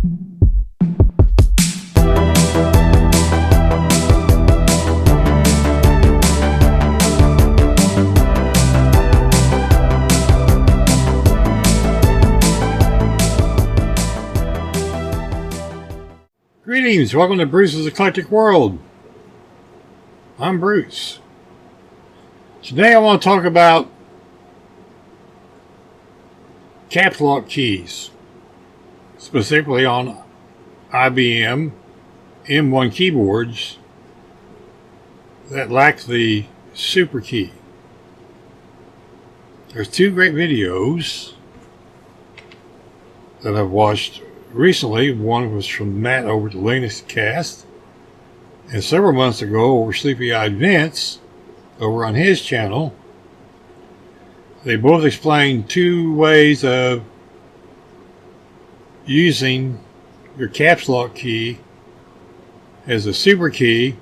Greetings, welcome to Bruce's Eclectic World. I'm Bruce. Today I want to talk about caps lock keys, specifically on IBM M1 keyboards that lack the super key. There's two great videos that I've watched recently. One was from Matt over at the Linux Cast, and several months ago over Sleepy-Eyed Vince over on his channel. They both explained two ways of using your caps lock key as a super key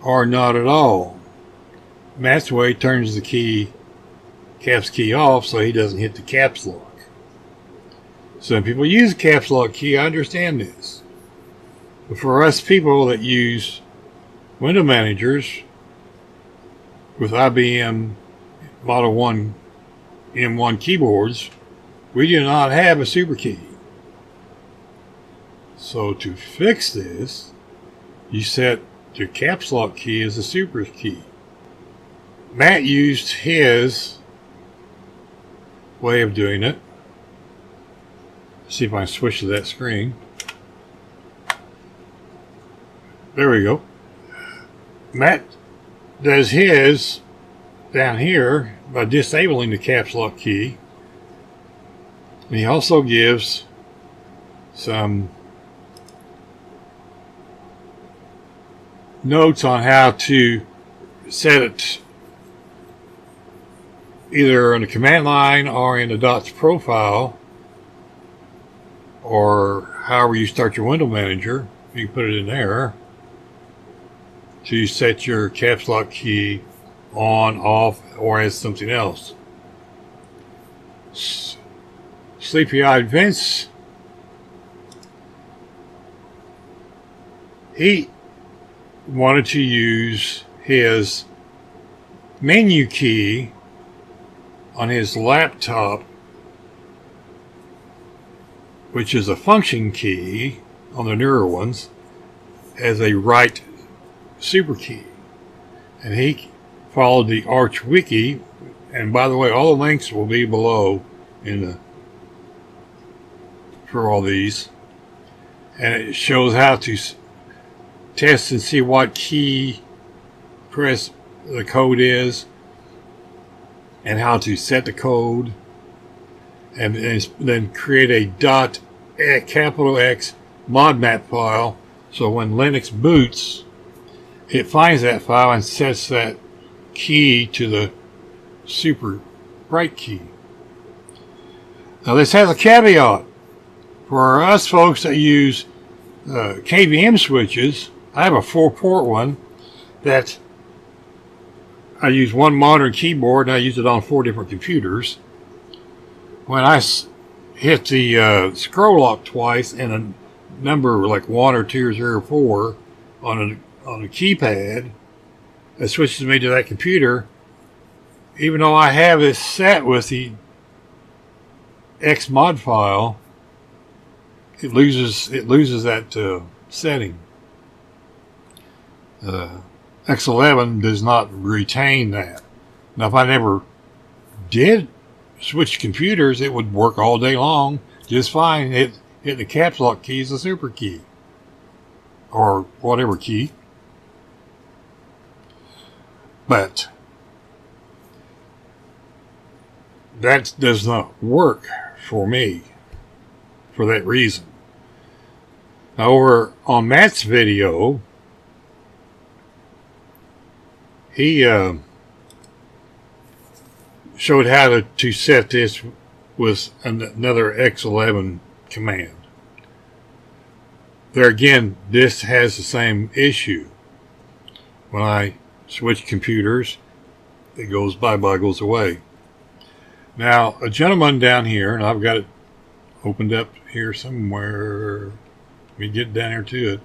or not at all. Matt's way turns the caps key off so he doesn't hit the caps lock. Some people use the caps lock key, I understand this. But for us people that use window managers with IBM Model 1 M1 keyboards, we do not have a super key. So to fix this, you set your caps lock key as a super key. Matt used his way of doing it. See if I can switch to that screen. There we go. Matt does his down here by disabling the caps lock key. And he also gives some notes on how to set it either on the command line or in the dots profile, or however you start your window manager. You can put it in there to set your caps lock key on, off, or as something else. Sleepy-Eyed Vince, he wanted to use his menu key on his laptop, which is a function key on the newer ones, as a right super key. And he followed the Arch Wiki, and by the way, all the links will be below for all these, and it shows how to test and see what key press the code is, and how to set the code, and then create a capital X mod map file, so when Linux boots, it finds that file and sets that key to the super right key. Now this has a caveat. For us folks that use KVM switches, I have a 4-port one that I use one modern keyboard, and I use it on 4 different computers. When I hit the scroll lock twice and a number like 1 or 2 or 3 or 4 on a keypad, it switches me to that computer, even though I have it set with the Xmod file. It loses that setting. X11 does not retain that. Now, if I never did switch computers, it would work all day long just fine. Hit the caps lock key is a super key, or whatever key. But that does not work for me for that reason. Now, over on Matt's video, he showed how to set this with another X11 command. There again, this has the same issue. When I switch computers, it goes bye-bye, goes away. Now, a gentleman down here, and I've got it opened up here somewhere. Let me get down here to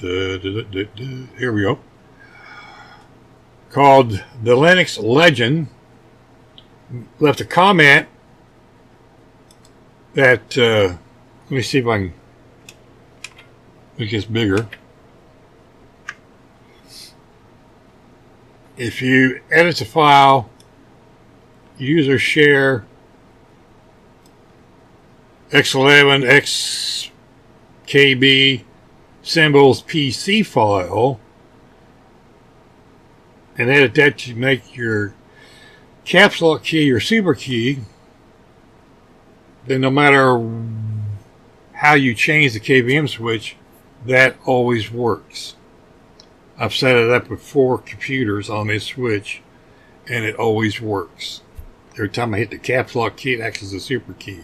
it. Here we go. Called the Linux Legend. Left a comment that let me see if I can make this bigger. If you edit the file, user share X11 XKB symbols PC file and edit that to make your caps lock key your super key, then no matter how you change the KVM switch, that always works. I've set it up with 4 computers on this switch and it always works. Every time I hit the caps lock key, it acts as a super key.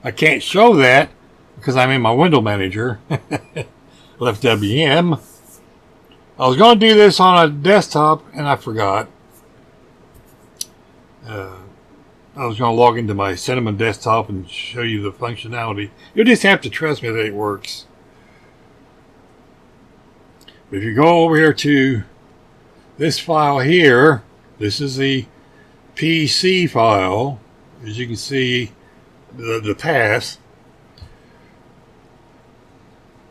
I can't show that because I'm in my window manager. Left IBM. I was going to do this on a desktop and I forgot. I was going to log into my Cinnamon desktop and show you the functionality. You'll just have to trust me that it works. If you go over here to this file here, this is the PC file. As you can see, the path.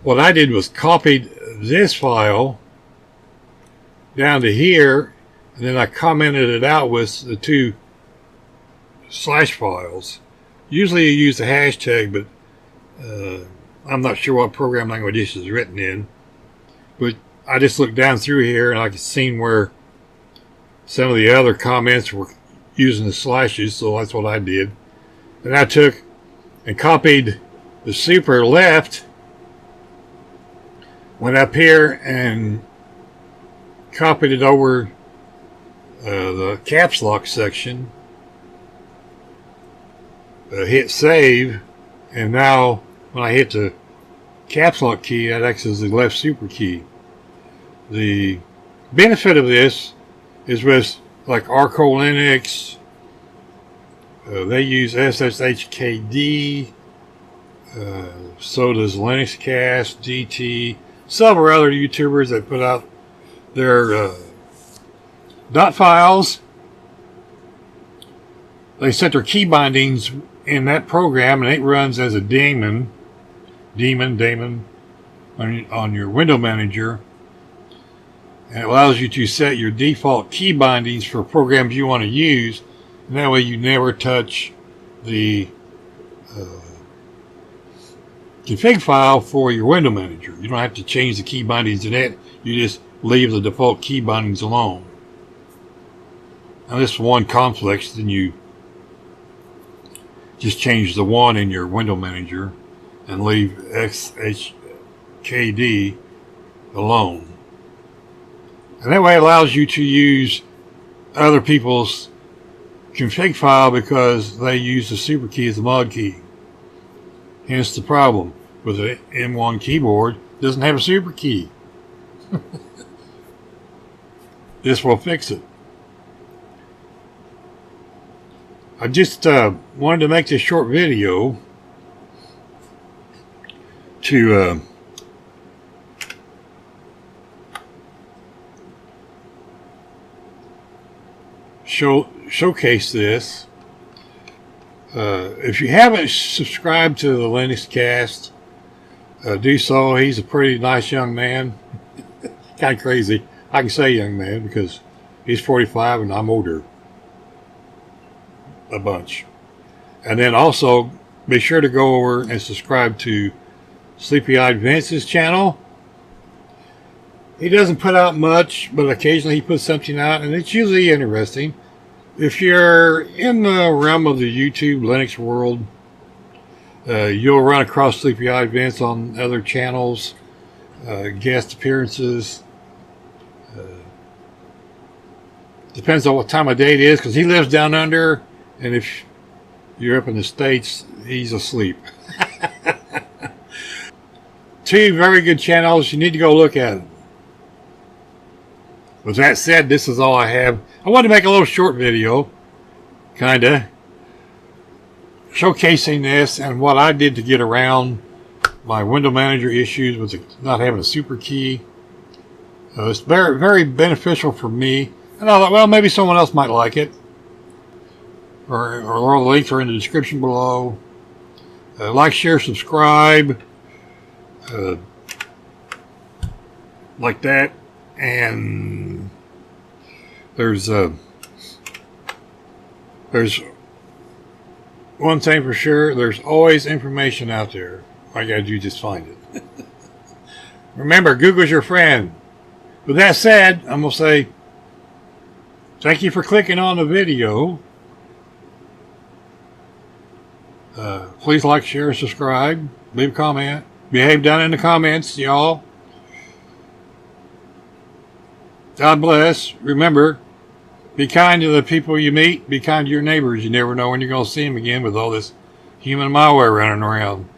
What I did was copied this file down to here, and then I commented it out with the 2 slash files. Usually you use the hashtag, but I'm not sure what program language this is written in. But I just looked down through here and I could see where some of the other comments were using the slashes, so that's what I did. And I took and copied the super left, went up here and copied it over the caps lock section, hit save, and now when I hit the caps lock key, that acts as the left super key. The benefit of this is with like Arco Linux, they use setxkbmap, so does LinuxCast, DT, several other YouTubers that put out their dot files. They set their key bindings in that program and it runs as a daemon on your window manager, and it allows you to set your default key bindings for programs you want to use, and that way you never touch the config file for your window manager. You don't have to change the key bindings in it, you just leave the default key bindings alone. Now this one conflicts, then you just change the 1 in your window manager and leave XHKD alone. And that way it allows you to use other people's config file because they use the super key as the mod key. Hence the problem with the M1 keyboard, it doesn't have a super key. This will fix it. I just wanted to make this short video to showcase this. If you haven't subscribed to the LinuxCast, do so. He's a pretty nice young man. Kind of crazy. I can say young man because he's 45 and I'm older a bunch. And then also be sure to go over and subscribe to Sleepy Eyed Vince's channel. He doesn't put out much, but occasionally he puts something out, and it's usually interesting. If you're in the realm of the YouTube Linux world, you'll run across Sleepy Eyed Vince on other channels, guest appearances. Depends on what time of day it is, because he lives down under, and if you're up in the States, he's asleep. 2 very good channels. You need to go look at them. With that said, this is all I have. I wanted to make a little short video, kinda. showcasing this and what I did to get around my window manager issues with not having a super key. It's very, very beneficial for me. And I thought, well, maybe someone else might like it. Or all the links are in the description below. Like, share, subscribe. Like that. And there's one thing for sure. There's always information out there. All you gotta do is just find it. Remember, Google's your friend. With that said, I'm going to say thank you for clicking on the video. Please like, share, subscribe. Leave a comment. Behave down in the comments, y'all. God bless. Remember, be kind to the people you meet. Be kind to your neighbors. You never know when you're going to see them again with all this human malware running around.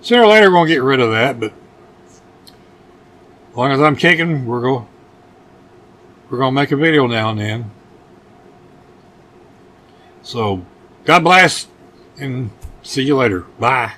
Sooner or later, we're going to get rid of that, but as long as I'm kicking, we're going to make a video now and then. So, God bless, and see you later. Bye.